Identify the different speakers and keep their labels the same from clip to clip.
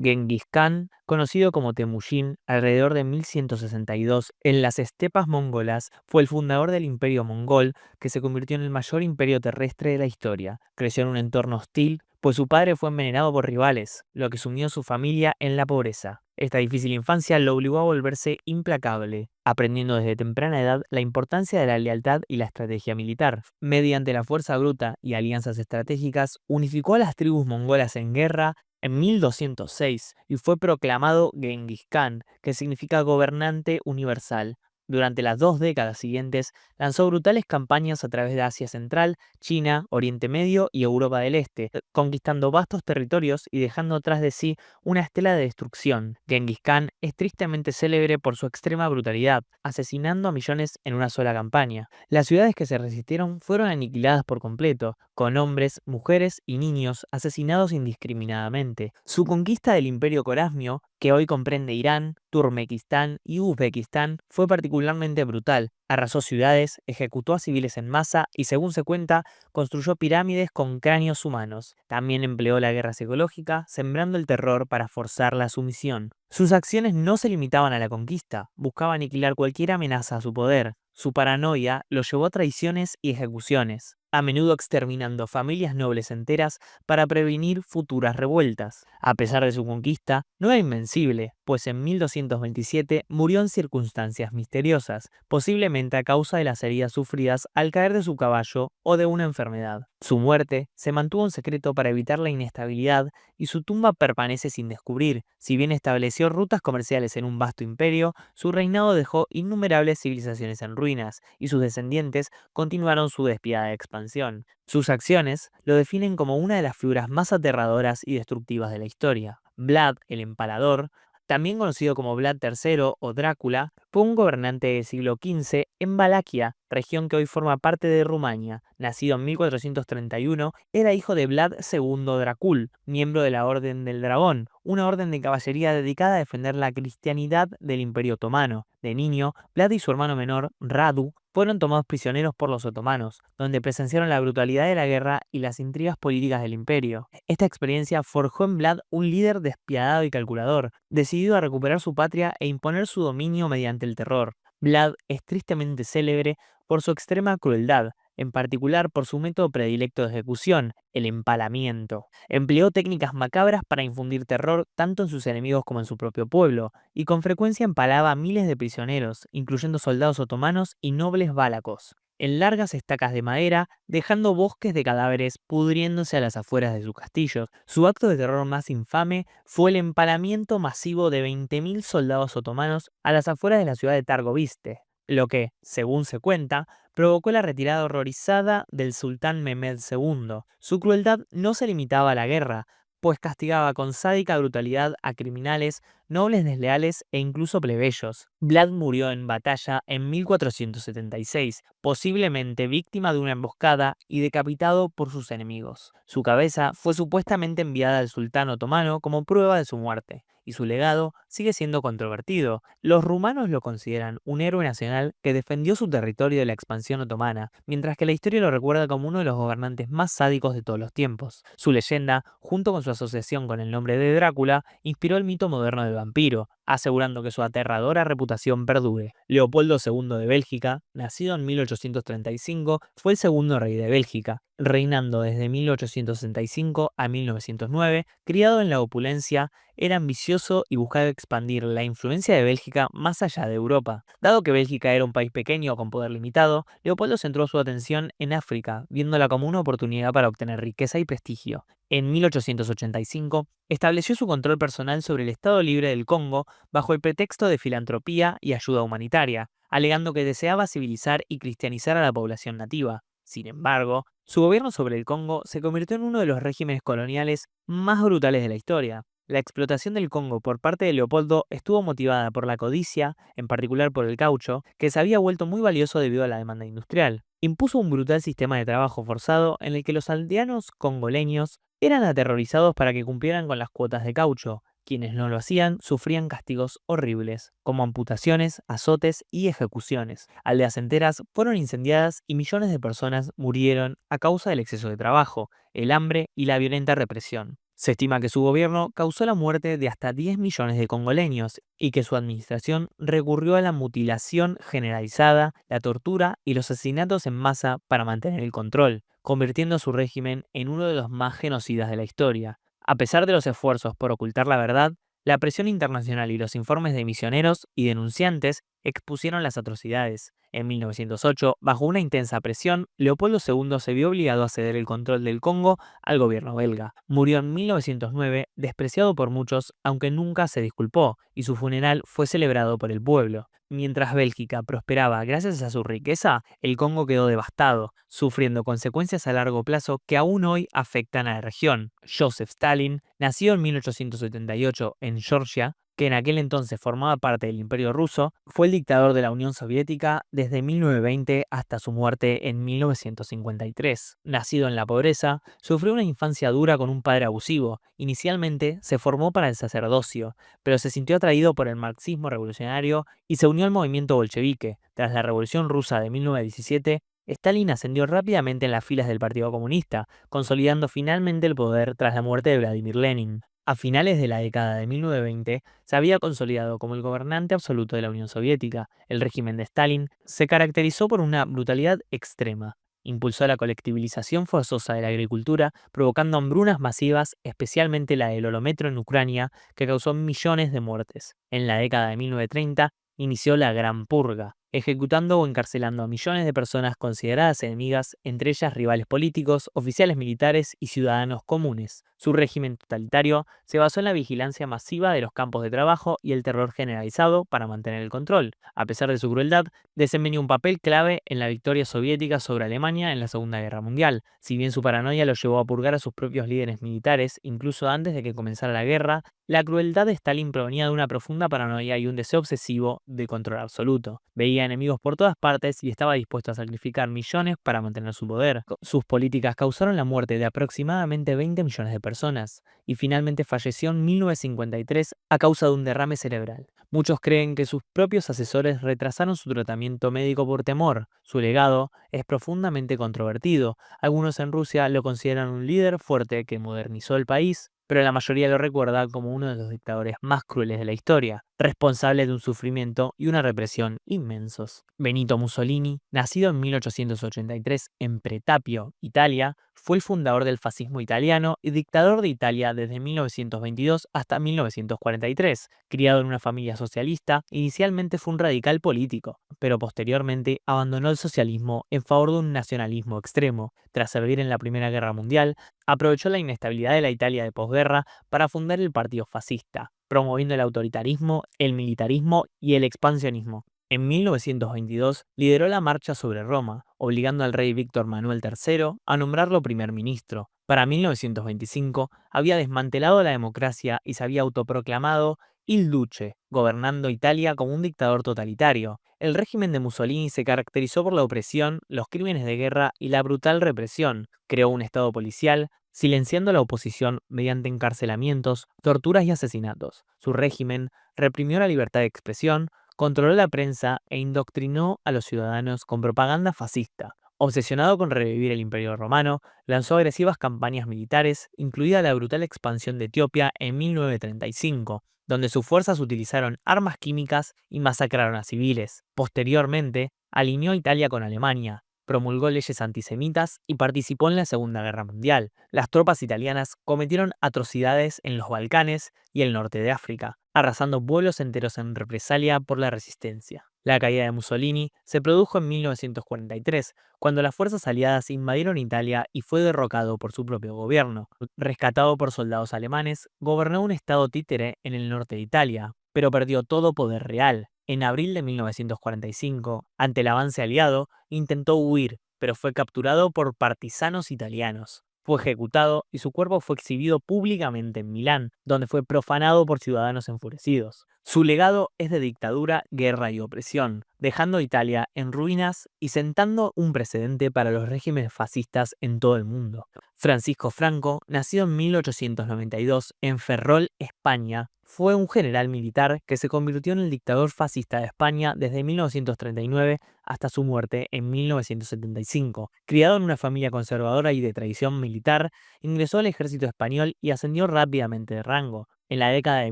Speaker 1: Genghis Khan, conocido como Temujin, alrededor de 1162 en las estepas mongolas, fue el fundador del Imperio Mongol, que se convirtió en el mayor imperio terrestre de la historia. Creció en un entorno hostil, pues su padre fue envenenado por rivales, lo que sumió a su familia en la pobreza. Esta difícil infancia lo obligó a volverse implacable, aprendiendo desde temprana edad la importancia de la lealtad y la estrategia militar. Mediante la fuerza bruta y alianzas estratégicas, unificó a las tribus mongolas en guerra en 1206 y fue proclamado Genghis Khan, que significa gobernante universal. Durante las 2 décadas siguientes, lanzó brutales campañas a través de Asia Central, China, Oriente Medio y Europa del Este, conquistando vastos territorios y dejando atrás de sí una estela de destrucción. Genghis Khan es tristemente célebre por su extrema brutalidad, asesinando a millones en una sola campaña. Las ciudades que se resistieron fueron aniquiladas por completo, con hombres, mujeres y niños asesinados indiscriminadamente. Su conquista del Imperio Corasmio, que hoy comprende Irán, Turkmenistán y Uzbekistán, fue particularmente brutal. Arrasó ciudades, ejecutó a civiles en masa y, según se cuenta, construyó pirámides con cráneos humanos. También empleó la guerra psicológica, sembrando el terror para forzar la sumisión. Sus acciones no se limitaban a la conquista, buscaba aniquilar cualquier amenaza a su poder. Su paranoia lo llevó a traiciones y ejecuciones, a menudo exterminando familias nobles enteras para prevenir futuras revueltas. A pesar de su conquista, no era invencible, pues en 1227 murió en circunstancias misteriosas, posiblemente a causa de las heridas sufridas al caer de su caballo o de una enfermedad. Su muerte se mantuvo en secreto para evitar la inestabilidad y su tumba permanece sin descubrir. Si bien estableció rutas comerciales en un vasto imperio, su reinado dejó innumerables civilizaciones en ruinas y sus descendientes continuaron su despiadada expansión. Sus acciones lo definen como una de las figuras más aterradoras y destructivas de la historia. Vlad, el Empalador, también conocido como Vlad III o Drácula, fue un gobernante del siglo XV en Valaquia, región que hoy forma parte de Rumania. Nacido en 1431, era hijo de Vlad II Dracul, miembro de la Orden del Dragón, una orden de caballería dedicada a defender la cristianidad del Imperio Otomano. De niño, Vlad y su hermano menor, Radu, fueron tomados prisioneros por los otomanos, donde presenciaron la brutalidad de la guerra y las intrigas políticas del imperio. Esta experiencia forjó en Vlad un líder despiadado y calculador, decidido a recuperar su patria e imponer su dominio mediante el terror. Vlad es tristemente célebre por su extrema crueldad, en particular por su método predilecto de ejecución, el empalamiento. Empleó técnicas macabras para infundir terror tanto en sus enemigos como en su propio pueblo, y con frecuencia empalaba a miles de prisioneros, incluyendo soldados otomanos y nobles válacos, en largas estacas de madera, dejando bosques de cadáveres pudriéndose a las afueras de sus castillos. Su acto de terror más infame fue el empalamiento masivo de 20.000 soldados otomanos a las afueras de la ciudad de Targoviste, lo que, según se cuenta, provocó la retirada horrorizada del sultán Mehmed II. Su crueldad no se limitaba a la guerra, pues castigaba con sádica brutalidad a criminales, nobles desleales e incluso plebeyos. Vlad murió en batalla en 1476, posiblemente víctima de una emboscada y decapitado por sus enemigos. Su cabeza fue supuestamente enviada al sultán otomano como prueba de su muerte, y su legado sigue siendo controvertido. Los rumanos lo consideran un héroe nacional que defendió su territorio de la expansión otomana, mientras que la historia lo recuerda como uno de los gobernantes más sádicos de todos los tiempos. Su leyenda, junto con su asociación con el nombre de Drácula, inspiró el mito moderno del vampiro, asegurando que su aterradora reputación perdure. Leopoldo II de Bélgica, nacido en 1835, fue el segundo rey de Bélgica, reinando desde 1865 a 1909, criado en la opulencia, era ambicioso y buscaba expandir la influencia de Bélgica más allá de Europa. Dado que Bélgica era un país pequeño con poder limitado, Leopoldo centró su atención en África, viéndola como una oportunidad para obtener riqueza y prestigio. En 1885, estableció su control personal sobre el Estado Libre del Congo bajo el pretexto de filantropía y ayuda humanitaria, alegando que deseaba civilizar y cristianizar a la población nativa. Sin embargo, su gobierno sobre el Congo se convirtió en uno de los regímenes coloniales más brutales de la historia. La explotación del Congo por parte de Leopoldo estuvo motivada por la codicia, en particular por el caucho, que se había vuelto muy valioso debido a la demanda industrial. Impuso un brutal sistema de trabajo forzado en el que los aldeanos congoleños eran aterrorizados para que cumplieran con las cuotas de caucho. Quienes no lo hacían sufrían castigos horribles, como amputaciones, azotes y ejecuciones. Aldeas enteras fueron incendiadas y millones de personas murieron a causa del exceso de trabajo, el hambre y la violenta represión. Se estima que su gobierno causó la muerte de hasta 10 millones de congoleños y que su administración recurrió a la mutilación generalizada, la tortura y los asesinatos en masa para mantener el control, convirtiendo a su régimen en uno de los más genocidas de la historia. A pesar de los esfuerzos por ocultar la verdad, la presión internacional y los informes de misioneros y denunciantes expusieron las atrocidades. En 1908, bajo una intensa presión, Leopoldo II se vio obligado a ceder el control del Congo al gobierno belga. Murió en 1909, despreciado por muchos, aunque nunca se disculpó, y su funeral fue celebrado por el pueblo. Mientras Bélgica prosperaba gracias a su riqueza, el Congo quedó devastado, sufriendo consecuencias a largo plazo que aún hoy afectan a la región. Joseph Stalin, nacido en 1878 en Georgia, que en aquel entonces formaba parte del Imperio Ruso, fue el dictador de la Unión Soviética desde 1920 hasta su muerte en 1953. Nacido en la pobreza, sufrió una infancia dura con un padre abusivo. Inicialmente se formó para el sacerdocio, pero se sintió atraído por el marxismo revolucionario y se unió al movimiento bolchevique. Tras la Revolución Rusa de 1917, Stalin ascendió rápidamente en las filas del Partido Comunista, consolidando finalmente el poder tras la muerte de Vladimir Lenin. A finales de la década de 1920, se había consolidado como el gobernante absoluto de la Unión Soviética. El régimen de Stalin se caracterizó por una brutalidad extrema. Impulsó la colectivización forzosa de la agricultura, provocando hambrunas masivas, especialmente la del Holometro en Ucrania, que causó millones de muertes. En la década de 1930, inició la Gran Purga, ejecutando o encarcelando a millones de personas consideradas enemigas, entre ellas rivales políticos, oficiales militares y ciudadanos comunes. Su régimen totalitario se basó en la vigilancia masiva de los campos de trabajo y el terror generalizado para mantener el control. A pesar de su crueldad, desempeñó un papel clave en la victoria soviética sobre Alemania en la Segunda Guerra Mundial. Si bien su paranoia lo llevó a purgar a sus propios líderes militares, incluso antes de que comenzara la guerra, la crueldad de Stalin provenía de una profunda paranoia y un deseo obsesivo de control absoluto. Veía enemigos por todas partes y estaba dispuesto a sacrificar millones para mantener su poder. Sus políticas causaron la muerte de aproximadamente 20 millones de personas y finalmente falleció en 1953 a causa de un derrame cerebral. Muchos creen que sus propios asesores retrasaron su tratamiento médico por temor. Su legado es profundamente controvertido. Algunos en Rusia lo consideran un líder fuerte que modernizó el país, pero la mayoría lo recuerda como uno de los dictadores más crueles de la historia, responsable de un sufrimiento y una represión inmensos. Benito Mussolini, nacido en 1883 en Pretapio, Italia, fue el fundador del fascismo italiano y dictador de Italia desde 1922 hasta 1943. Criado en una familia socialista, inicialmente fue un radical político, pero posteriormente abandonó el socialismo en favor de un nacionalismo extremo. Tras servir en la Primera Guerra Mundial, aprovechó la inestabilidad de la Italia de posguerra para fundar el Partido Fascista, promoviendo el autoritarismo, el militarismo y el expansionismo. En 1922 lideró la marcha sobre Roma, obligando al rey Víctor Manuel III a nombrarlo primer ministro. Para 1925 había desmantelado la democracia y se había autoproclamado Il Duce, gobernando Italia como un dictador totalitario. El régimen de Mussolini se caracterizó por la opresión, los crímenes de guerra y la brutal represión. Creó un estado policial, silenciando a la oposición mediante encarcelamientos, torturas y asesinatos. Su régimen reprimió la libertad de expresión, controló la prensa e indoctrinó a los ciudadanos con propaganda fascista. Obsesionado con revivir el Imperio Romano, lanzó agresivas campañas militares, incluida la brutal expansión de Etiopía en 1935, donde sus fuerzas utilizaron armas químicas y masacraron a civiles. Posteriormente, alineó a Italia con Alemania, promulgó leyes antisemitas y participó en la Segunda Guerra Mundial. Las tropas italianas cometieron atrocidades en los Balcanes y el norte de África, arrasando pueblos enteros en represalia por la resistencia. La caída de Mussolini se produjo en 1943, cuando las fuerzas aliadas invadieron Italia y fue derrocado por su propio gobierno. Rescatado por soldados alemanes, gobernó un estado títere en el norte de Italia, pero perdió todo poder real. En abril de 1945, ante el avance aliado, intentó huir, pero fue capturado por partisanos italianos. Fue ejecutado y su cuerpo fue exhibido públicamente en Milán, donde fue profanado por ciudadanos enfurecidos. Su legado es de dictadura, guerra y opresión, dejando a Italia en ruinas y sentando un precedente para los regímenes fascistas en todo el mundo. Francisco Franco, nacido en 1892 en Ferrol, España, fue un general militar que se convirtió en el dictador fascista de España desde 1939 hasta su muerte en 1975. Criado en una familia conservadora y de tradición militar, ingresó al ejército español y ascendió rápidamente de rango. En la década de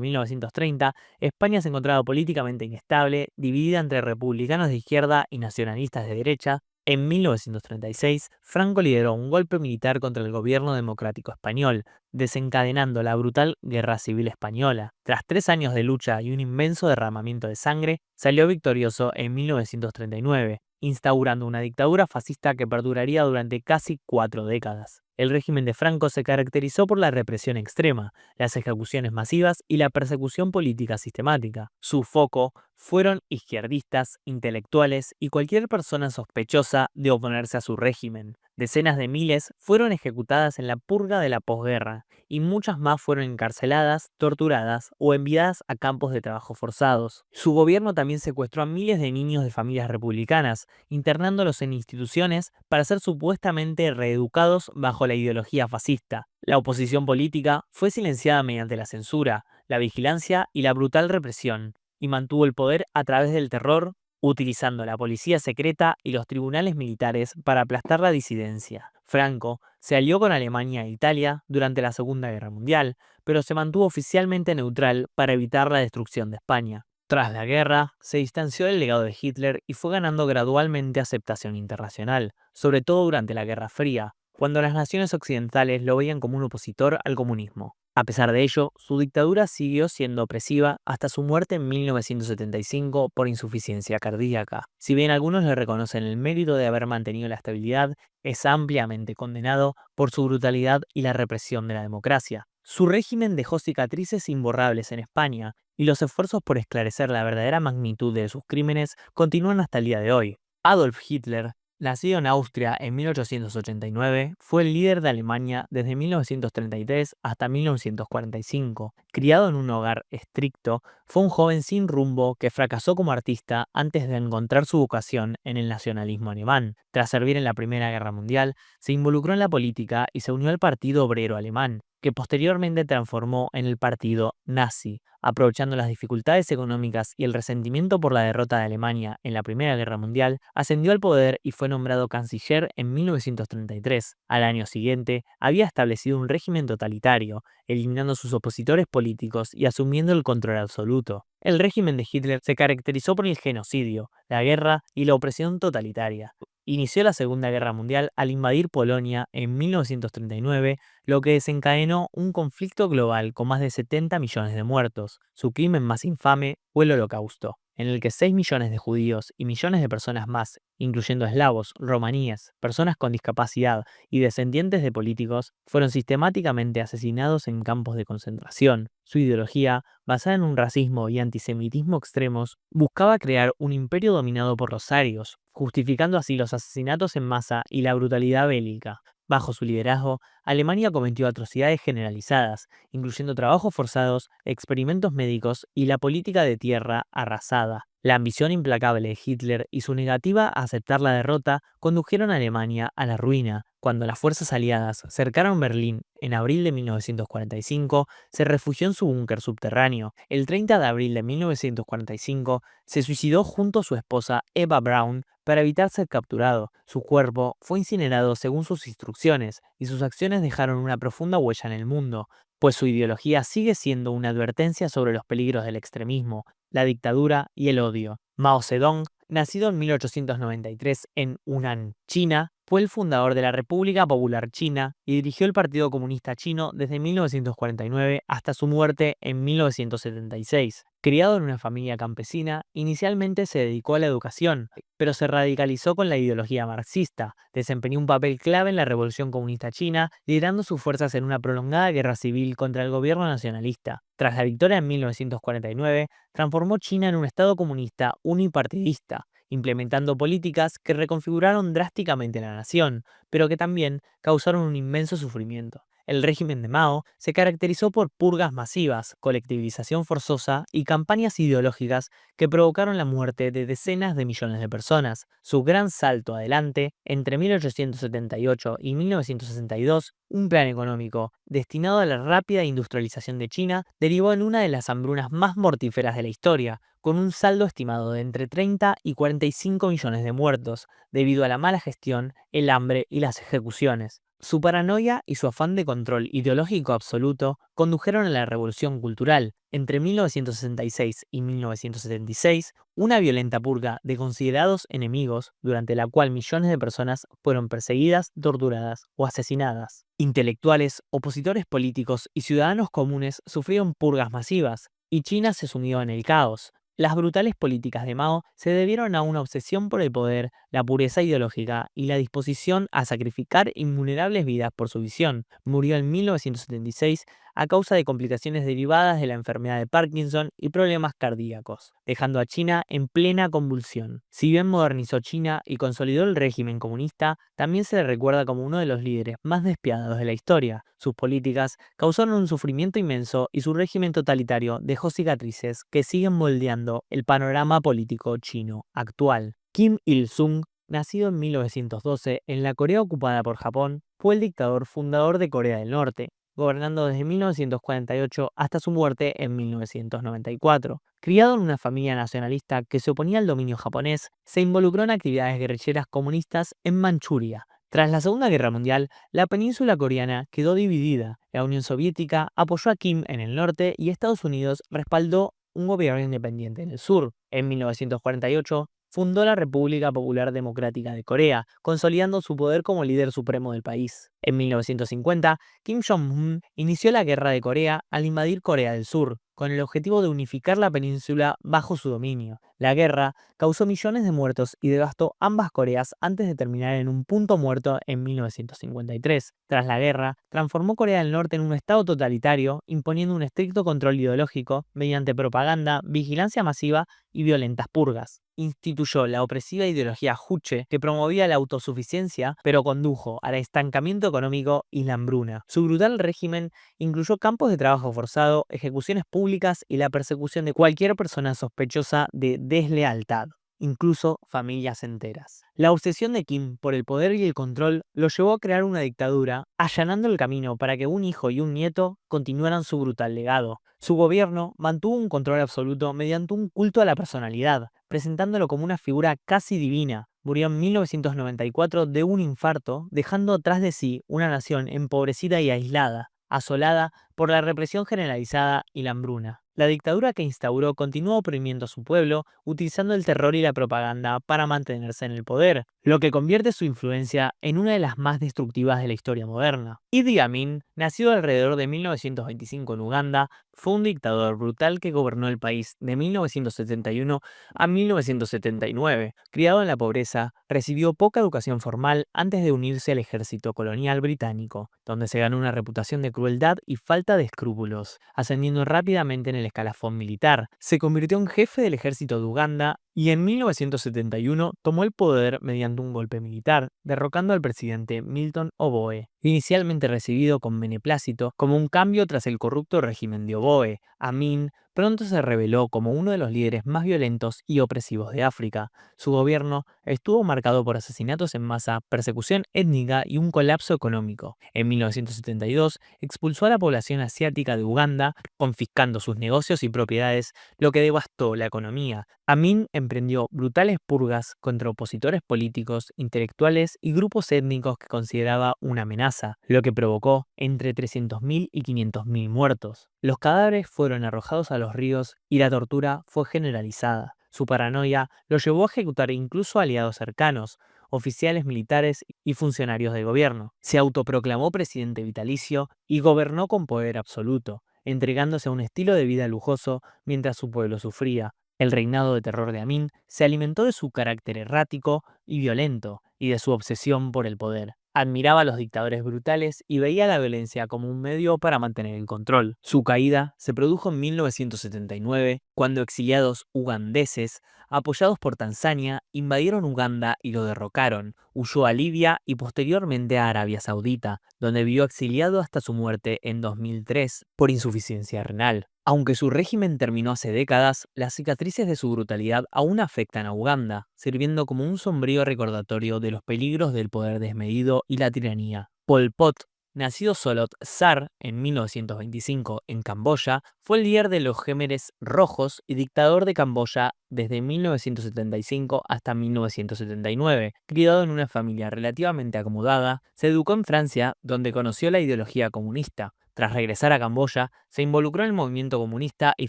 Speaker 1: 1930, España se encontraba políticamente inestable, dividida entre republicanos de izquierda y nacionalistas de derecha. En 1936, Franco lideró un golpe militar contra el gobierno democrático español, desencadenando la brutal Guerra Civil Española. Tras 3 años de lucha y un inmenso derramamiento de sangre, salió victorioso en 1939, instaurando una dictadura fascista que perduraría durante casi 4 décadas. El régimen de Franco se caracterizó por la represión extrema, las ejecuciones masivas y la persecución política sistemática. Su foco fueron izquierdistas, intelectuales y cualquier persona sospechosa de oponerse a su régimen. Decenas de miles fueron ejecutadas en la purga de la posguerra y muchas más fueron encarceladas, torturadas o enviadas a campos de trabajo forzados. Su gobierno también secuestró a miles de niños de familias republicanas, internándolos en instituciones para ser supuestamente reeducados bajo la ideología fascista. La oposición política fue silenciada mediante la censura, la vigilancia y la brutal represión, y mantuvo el poder a través del terror, utilizando la policía secreta y los tribunales militares para aplastar la disidencia. Franco se alió con Alemania e Italia durante la Segunda Guerra Mundial, pero se mantuvo oficialmente neutral para evitar la destrucción de España. Tras la guerra, se distanció del legado de Hitler y fue ganando gradualmente aceptación internacional, sobre todo durante la Guerra Fría, cuando las naciones occidentales lo veían como un opositor al comunismo. A pesar de ello, su dictadura siguió siendo opresiva hasta su muerte en 1975 por insuficiencia cardíaca. Si bien algunos le reconocen el mérito de haber mantenido la estabilidad, es ampliamente condenado por su brutalidad y la represión de la democracia. Su régimen dejó cicatrices imborrables en España, y los esfuerzos por esclarecer la verdadera magnitud de sus crímenes continúan hasta el día de hoy. Adolf Hitler, nacido en Austria en 1889, fue el líder de Alemania desde 1933 hasta 1945. Criado en un hogar estricto, fue un joven sin rumbo que fracasó como artista antes de encontrar su vocación en el nacionalismo alemán. Tras servir en la Primera Guerra Mundial, se involucró en la política y se unió al Partido Obrero Alemán, que posteriormente transformó en el partido nazi. Aprovechando las dificultades económicas y el resentimiento por la derrota de Alemania en la Primera Guerra Mundial, ascendió al poder y fue nombrado canciller en 1933. Al año siguiente, había establecido un régimen totalitario, eliminando a sus opositores políticos y asumiendo el control absoluto. El régimen de Hitler se caracterizó por el genocidio, la guerra y la opresión totalitaria. Inició la Segunda Guerra Mundial al invadir Polonia en 1939, lo que desencadenó un conflicto global con más de 70 millones de muertos. Su crimen más infame fue el Holocausto, en el que 6 millones de judíos y millones de personas más, incluyendo eslavos, romaníes, personas con discapacidad y descendientes de políticos, fueron sistemáticamente asesinados en campos de concentración. Su ideología, basada en un racismo y antisemitismo extremos, buscaba crear un imperio dominado por los arios, justificando así los asesinatos en masa y la brutalidad bélica. Bajo su liderazgo, Alemania cometió atrocidades generalizadas, incluyendo trabajos forzados, experimentos médicos y la política de tierra arrasada. La ambición implacable de Hitler y su negativa a aceptar la derrota condujeron a Alemania a la ruina. Cuando las fuerzas aliadas cercaron Berlín en abril de 1945, se refugió en su búnker subterráneo. El 30 de abril de 1945, se suicidó junto a su esposa Eva Braun para evitar ser capturado. Su cuerpo fue incinerado según sus instrucciones y sus acciones dejaron una profunda huella en el mundo, pues su ideología sigue siendo una advertencia sobre los peligros del extremismo, la dictadura y el odio. Mao Zedong, nacido en 1893 en Hunan, China, fue el fundador de la República Popular China y dirigió el Partido Comunista Chino desde 1949 hasta su muerte en 1976. Criado en una familia campesina, inicialmente se dedicó a la educación, pero se radicalizó con la ideología marxista. Desempeñó un papel clave en la Revolución Comunista China, liderando sus fuerzas en una prolongada guerra civil contra el gobierno nacionalista. Tras la victoria en 1949, transformó China en un estado comunista unipartidista, implementando políticas que reconfiguraron drásticamente la nación, pero que también causaron un inmenso sufrimiento. El régimen de Mao se caracterizó por purgas masivas, colectivización forzosa y campañas ideológicas que provocaron la muerte de decenas de millones de personas. Su gran salto adelante, entre 1878 y 1962, un plan económico destinado a la rápida industrialización de China, derivó en una de las hambrunas más mortíferas de la historia, con un saldo estimado de entre 30 y 45 millones de muertos, debido a la mala gestión, el hambre y las ejecuciones. Su paranoia y su afán de control ideológico absoluto condujeron a la Revolución Cultural. Entre 1966 y 1976, una violenta purga de considerados enemigos, durante la cual millones de personas fueron perseguidas, torturadas o asesinadas. Intelectuales, opositores políticos y ciudadanos comunes sufrieron purgas masivas, y China se sumió en el caos. Las brutales políticas de Mao se debieron a una obsesión por el poder, la pureza ideológica y la disposición a sacrificar invulnerables vidas por su visión. Murió en 1976 a causa de complicaciones derivadas de la enfermedad de Parkinson y problemas cardíacos, dejando a China en plena convulsión. Si bien modernizó China y consolidó el régimen comunista, también se le recuerda como uno de los líderes más despiadados de la historia. Sus políticas causaron un sufrimiento inmenso y su régimen totalitario dejó cicatrices que siguen moldeando el panorama político chino actual. Kim Il-sung, nacido en 1912 en la Corea ocupada por Japón, fue el dictador fundador de Corea del Norte, gobernando desde 1948 hasta su muerte en 1994. Criado en una familia nacionalista que se oponía al dominio japonés, se involucró en actividades guerrilleras comunistas en Manchuria. Tras la Segunda Guerra Mundial, la península coreana quedó dividida. La Unión Soviética apoyó a Kim en el norte y Estados Unidos respaldó un gobierno independiente en el sur. En 1948, fundó la República Popular Democrática de Corea, consolidando su poder como líder supremo del país. En 1950, Kim Jong-un inició la Guerra de Corea al invadir Corea del Sur, con el objetivo de unificar la península bajo su dominio. La guerra causó millones de muertos y devastó ambas Coreas antes de terminar en un punto muerto en 1953. Tras la guerra, transformó Corea del Norte en un estado totalitario, imponiendo un estricto control ideológico mediante propaganda, vigilancia masiva y violentas purgas. Instituyó la opresiva ideología Juche, que promovía la autosuficiencia, pero condujo al estancamiento económico y la hambruna. Su brutal régimen incluyó campos de trabajo forzado, ejecuciones públicas y la persecución de cualquier persona sospechosa de deslealtad, incluso familias enteras. La obsesión de Kim por el poder y el control lo llevó a crear una dictadura, allanando el camino para que un hijo y un nieto continuaran su brutal legado. Su gobierno mantuvo un control absoluto mediante un culto a la personalidad, presentándolo como una figura casi divina. Murió en 1994 de un infarto, dejando atrás de sí una nación empobrecida y aislada, asolada por la represión generalizada y la hambruna. La dictadura que instauró continuó oprimiendo a su pueblo, utilizando el terror y la propaganda para mantenerse en el poder, lo que convierte su influencia en una de las más destructivas de la historia moderna. Idi Amin, nacido alrededor de 1925 en Uganda, fue un dictador brutal que gobernó el país de 1971 a 1979. Criado en la pobreza, recibió poca educación formal antes de unirse al ejército colonial británico, donde se ganó una reputación de crueldad y falta de escrúpulos, ascendiendo rápidamente en el escalafón militar. Se convirtió en jefe del ejército de Uganda y en 1971 tomó el poder mediante un golpe militar, derrocando al presidente Milton Obote, inicialmente recibido con beneplácito como un cambio tras el corrupto régimen de Obote. Amin pronto se reveló como uno de los líderes más violentos y opresivos de África. Su gobierno estuvo marcado por asesinatos en masa, persecución étnica y un colapso económico. En 1972 expulsó a la población asiática de Uganda, confiscando sus negocios y propiedades, lo que devastó la economía. Amin emprendió brutales purgas contra opositores políticos, intelectuales y grupos étnicos que consideraba una amenaza, lo que provocó entre 300.000 y 500.000 muertos. Los cadáveres fueron arrojados a los ríos y la tortura fue generalizada. Su paranoia lo llevó a ejecutar incluso aliados cercanos, oficiales militares y funcionarios de gobierno. Se autoproclamó presidente vitalicio y gobernó con poder absoluto, entregándose a un estilo de vida lujoso mientras su pueblo sufría. El reinado de terror de Amin se alimentó de su carácter errático y violento y de su obsesión por el poder. Admiraba a los dictadores brutales y veía la violencia como un medio para mantener el control. Su caída se produjo en 1979, cuando exiliados ugandeses, apoyados por Tanzania, invadieron Uganda y lo derrocaron. Huyó a Libia y posteriormente a Arabia Saudita, donde vivió exiliado hasta su muerte en 2003 por insuficiencia renal. Aunque su régimen terminó hace décadas, las cicatrices de su brutalidad aún afectan a Uganda, sirviendo como un sombrío recordatorio de los peligros del poder desmedido y la tiranía. Pol Pot, nacido Solot Sar en 1925 en Camboya, fue el líder de los Khmeres Rojos y dictador de Camboya desde 1975 hasta 1979. Criado en una familia relativamente acomodada, se educó en Francia, donde conoció la ideología comunista. Tras regresar a Camboya, se involucró en el movimiento comunista y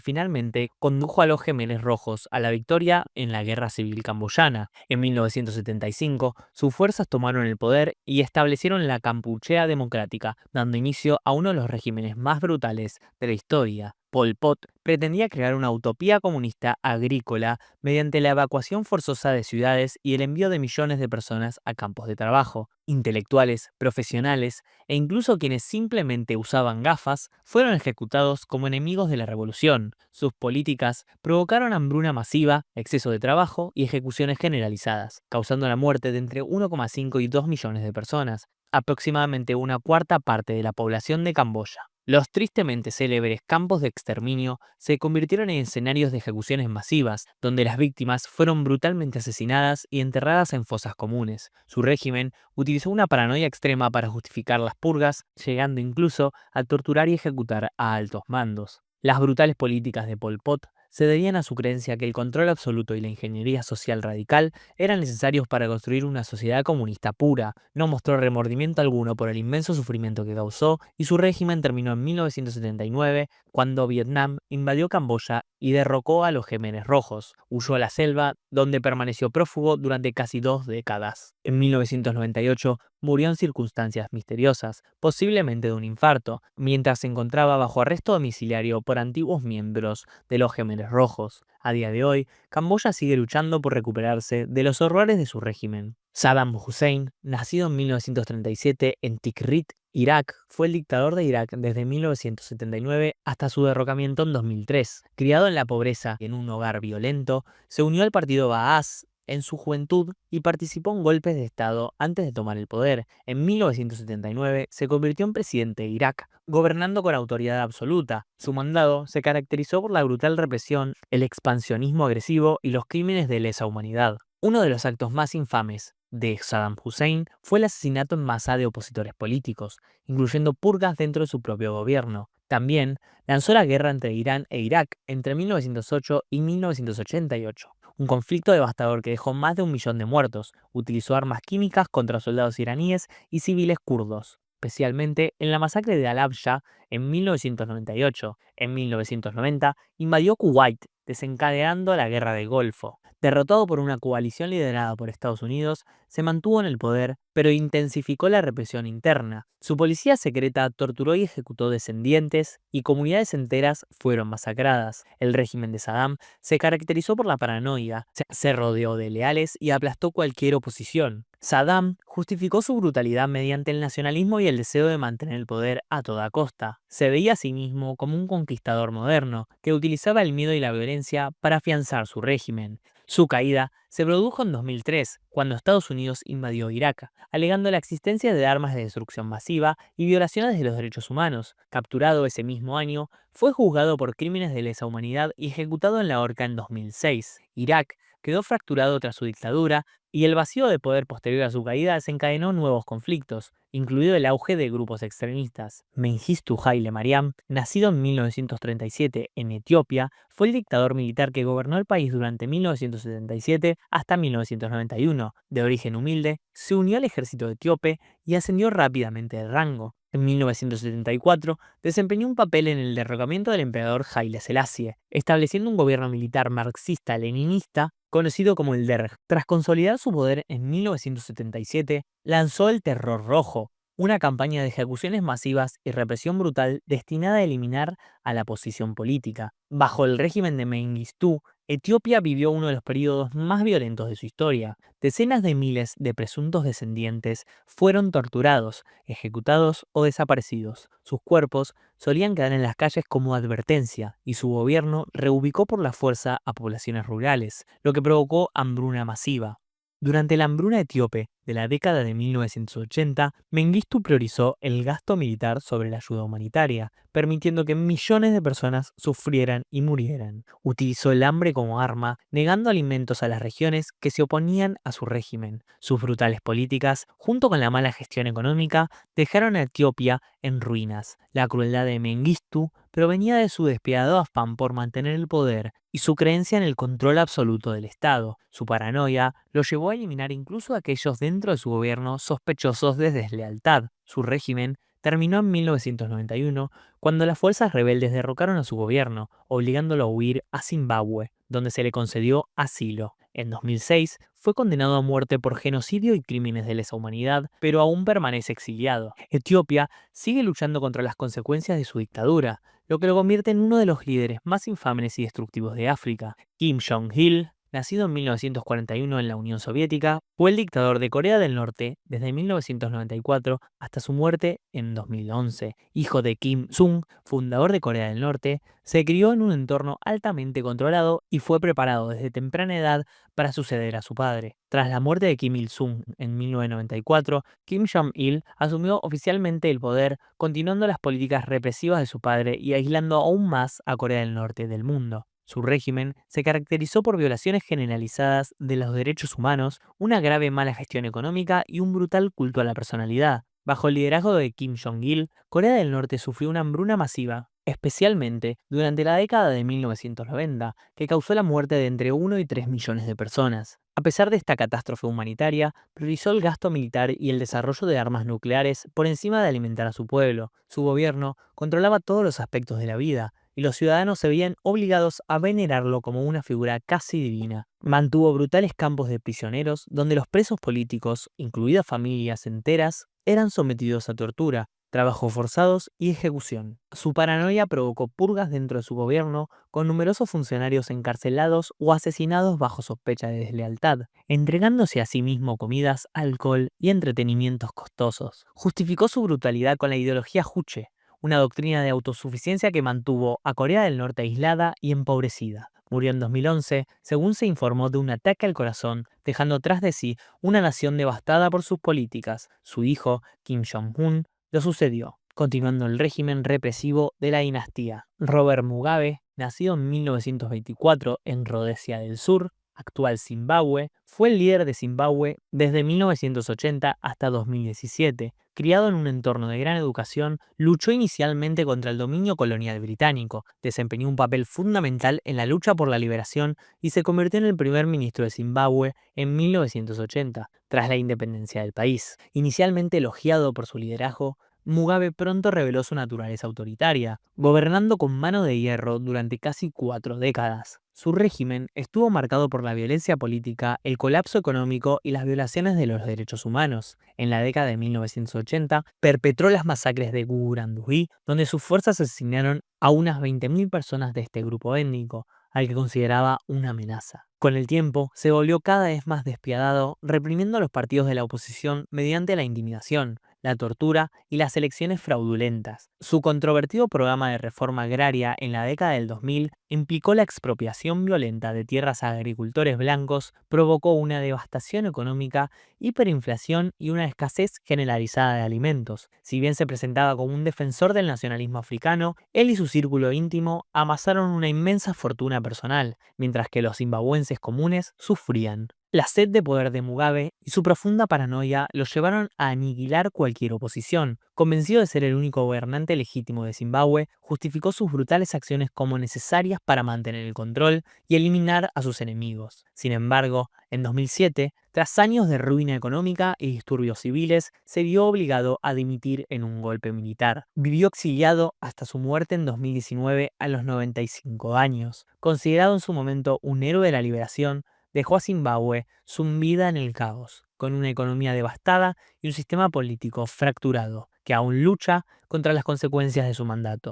Speaker 1: finalmente condujo a los Gemeres Rojos a la victoria en la Guerra Civil Camboyana. En 1975, sus fuerzas tomaron el poder y establecieron la Kampuchea Democrática, dando inicio a uno de los regímenes más brutales de la historia. Pol Pot pretendía crear una utopía comunista agrícola mediante la evacuación forzosa de ciudades y el envío de millones de personas a campos de trabajo. Intelectuales, profesionales e incluso quienes simplemente usaban gafas fueron ejecutados como enemigos de la revolución. Sus políticas provocaron hambruna masiva, exceso de trabajo y ejecuciones generalizadas, causando la muerte de entre 1,5 y 2 millones de personas, aproximadamente una cuarta parte de la población de Camboya. Los tristemente célebres campos de exterminio se convirtieron en escenarios de ejecuciones masivas, donde las víctimas fueron brutalmente asesinadas y enterradas en fosas comunes. Su régimen utilizó una paranoia extrema para justificar las purgas, llegando incluso a torturar y ejecutar a altos mandos. Las brutales políticas de Pol Pot se debían a su creencia que el control absoluto y la ingeniería social radical eran necesarios para construir una sociedad comunista pura. No mostró remordimiento alguno por el inmenso sufrimiento que causó y su régimen terminó en 1979 cuando Vietnam invadió Camboya y derrocó a los Gemeres Rojos. Huyó a la selva, donde permaneció prófugo durante casi 2 décadas. En 1998 murió en circunstancias misteriosas, posiblemente de un infarto, mientras se encontraba bajo arresto domiciliario por antiguos miembros de los Gemeres Rojos. A día de hoy, Camboya sigue luchando por recuperarse de los horrores de su régimen. Saddam Hussein, nacido en 1937 en Tikrit, Irak, fue el dictador de Irak desde 1979 hasta su derrocamiento en 2003. Criado en la pobreza y en un hogar violento, se unió al partido Baas en su juventud y participó en golpes de Estado antes de tomar el poder. En 1979 se convirtió en presidente de Irak, gobernando con autoridad absoluta. Su mandado se caracterizó por la brutal represión, el expansionismo agresivo y los crímenes de lesa humanidad. Uno de los actos más infames de Saddam Hussein fue el asesinato en masa de opositores políticos, incluyendo purgas dentro de su propio gobierno. También lanzó la guerra entre Irán e Irak entre 1908 y 1988, un conflicto devastador que dejó más de 1 millón de muertos. Utilizó armas químicas contra soldados iraníes y civiles kurdos, especialmente en la masacre de Halabja en 1998. En 1990 invadió Kuwait, desencadenando la Guerra del Golfo. Derrotado por una coalición liderada por Estados Unidos, se mantuvo en el poder, pero intensificó la represión interna. Su policía secreta torturó y ejecutó descendientes y comunidades enteras fueron masacradas. El régimen de Saddam se caracterizó por la paranoia, se rodeó de leales y aplastó cualquier oposición. Saddam justificó su brutalidad mediante el nacionalismo y el deseo de mantener el poder a toda costa. Se veía a sí mismo como un conquistador moderno, que utilizaba el miedo y la violencia para afianzar su régimen. Su caída se produjo en 2003, cuando Estados Unidos invadió Irak, alegando la existencia de armas de destrucción masiva y violaciones de los derechos humanos. Capturado ese mismo año, fue juzgado por crímenes de lesa humanidad y ejecutado en la horca en 2006. Irak quedó fracturado tras su dictadura y el vacío de poder posterior a su caída desencadenó nuevos conflictos, incluido el auge de grupos extremistas. Mengistu Haile Mariam, nacido en 1937 en Etiopía, fue el dictador militar que gobernó el país durante 1977 hasta 1991. De origen humilde, se unió al ejército etíope y ascendió rápidamente de rango. En 1974 desempeñó un papel en el derrocamiento del emperador Haile Selassie, estableciendo un gobierno militar marxista-leninista conocido como el DERG. Tras consolidar su poder en 1977, lanzó el Terror Rojo, una campaña de ejecuciones masivas y represión brutal destinada a eliminar a la oposición política. Bajo el régimen de Mengistu, Etiopía vivió uno de los periodos más violentos de su historia. Decenas de miles de presuntos descendientes fueron torturados, ejecutados o desaparecidos. Sus cuerpos solían quedar en las calles como advertencia, y su gobierno reubicó por la fuerza a poblaciones rurales, lo que provocó hambruna masiva. Durante la hambruna etíope de la década de 1980, Mengistu priorizó el gasto militar sobre la ayuda humanitaria, permitiendo que millones de personas sufrieran y murieran. Utilizó el hambre como arma, negando alimentos a las regiones que se oponían a su régimen. Sus brutales políticas, junto con la mala gestión económica, dejaron a Etiopía en ruinas. La crueldad de Mengistu provenía de su despiadado afán por mantener el poder y su creencia en el control absoluto del Estado. Su paranoia lo llevó a eliminar incluso a aquellos dentro de su gobierno sospechosos de deslealtad. Su régimen terminó en 1991 cuando las fuerzas rebeldes derrocaron a su gobierno, obligándolo a huir a Zimbabue, donde se le concedió asilo. En 2006 fue condenado a muerte por genocidio y crímenes de lesa humanidad, pero aún permanece exiliado. Etiopía sigue luchando contra las consecuencias de su dictadura, lo que lo convierte en uno de los líderes más infames y destructivos de África. Kim Jong-il, nacido en 1941 en la Unión Soviética, fue el dictador de Corea del Norte desde 1994 hasta su muerte en 2011. Hijo de Kim Il-sung, fundador de Corea del Norte, se crió en un entorno altamente controlado y fue preparado desde temprana edad para suceder a su padre. Tras la muerte de Kim Il-sung en 1994, Kim Jong-il asumió oficialmente el poder, continuando las políticas represivas de su padre y aislando aún más a Corea del Norte del mundo. Su régimen se caracterizó por violaciones generalizadas de los derechos humanos, una grave mala gestión económica y un brutal culto a la personalidad. Bajo el liderazgo de Kim Jong-il, Corea del Norte sufrió una hambruna masiva, especialmente durante la década de 1990, que causó la muerte de entre 1 y 3 millones de personas. A pesar de esta catástrofe humanitaria, priorizó el gasto militar y el desarrollo de armas nucleares por encima de alimentar a su pueblo. Su gobierno controlaba todos los aspectos de la vida, y los ciudadanos se veían obligados a venerarlo como una figura casi divina. Mantuvo brutales campos de prisioneros donde los presos políticos, incluidas familias enteras, eran sometidos a tortura, trabajos forzados y ejecución. Su paranoia provocó purgas dentro de su gobierno, con numerosos funcionarios encarcelados o asesinados bajo sospecha de deslealtad, entregándose a sí mismo comidas, alcohol y entretenimientos costosos. Justificó su brutalidad con la ideología Juche, una doctrina de autosuficiencia que mantuvo a Corea del Norte aislada y empobrecida. Murió en 2011, según se informó, de un ataque al corazón, dejando tras de sí una nación devastada por sus políticas. Su hijo, Kim Jong-un, lo sucedió, continuando el régimen represivo de la dinastía. Robert Mugabe, nacido en 1924 en Rodesia del Sur, actual Zimbabue, fue el líder de Zimbabue desde 1980 hasta 2017. Criado en un entorno de gran educación, luchó inicialmente contra el dominio colonial británico, desempeñó un papel fundamental en la lucha por la liberación y se convirtió en el primer ministro de Zimbabue en 1980, tras la independencia del país. Inicialmente elogiado por su liderazgo, Mugabe pronto reveló su naturaleza autoritaria, gobernando con mano de hierro durante casi 4 décadas. Su régimen estuvo marcado por la violencia política, el colapso económico y las violaciones de los derechos humanos. En la década de 1980, perpetró las masacres de Gurandui, donde sus fuerzas asesinaron a unas 20.000 personas de este grupo étnico, al que consideraba una amenaza. Con el tiempo, se volvió cada vez más despiadado, reprimiendo a los partidos de la oposición mediante la intimidación, la tortura y las elecciones fraudulentas. Su controvertido programa de reforma agraria en la década del 2000 implicó la expropiación violenta de tierras a agricultores blancos, provocó una devastación económica, hiperinflación y una escasez generalizada de alimentos. Si bien se presentaba como un defensor del nacionalismo africano, él y su círculo íntimo amasaron una inmensa fortuna personal, mientras que los zimbabuenses comunes sufrían. La sed de poder de Mugabe y su profunda paranoia lo llevaron a aniquilar cualquier oposición. Convencido de ser el único gobernante legítimo de Zimbabue, justificó sus brutales acciones como necesarias para mantener el control y eliminar a sus enemigos. Sin embargo, en 2007, tras años de ruina económica y disturbios civiles, se vio obligado a dimitir en un golpe militar. Vivió exiliado hasta su muerte en 2019 a los 95 años. Considerado en su momento un héroe de la liberación, dejó a Zimbabue sumida en el caos, con una economía devastada y un sistema político fracturado, que aún lucha contra las consecuencias de su mandato.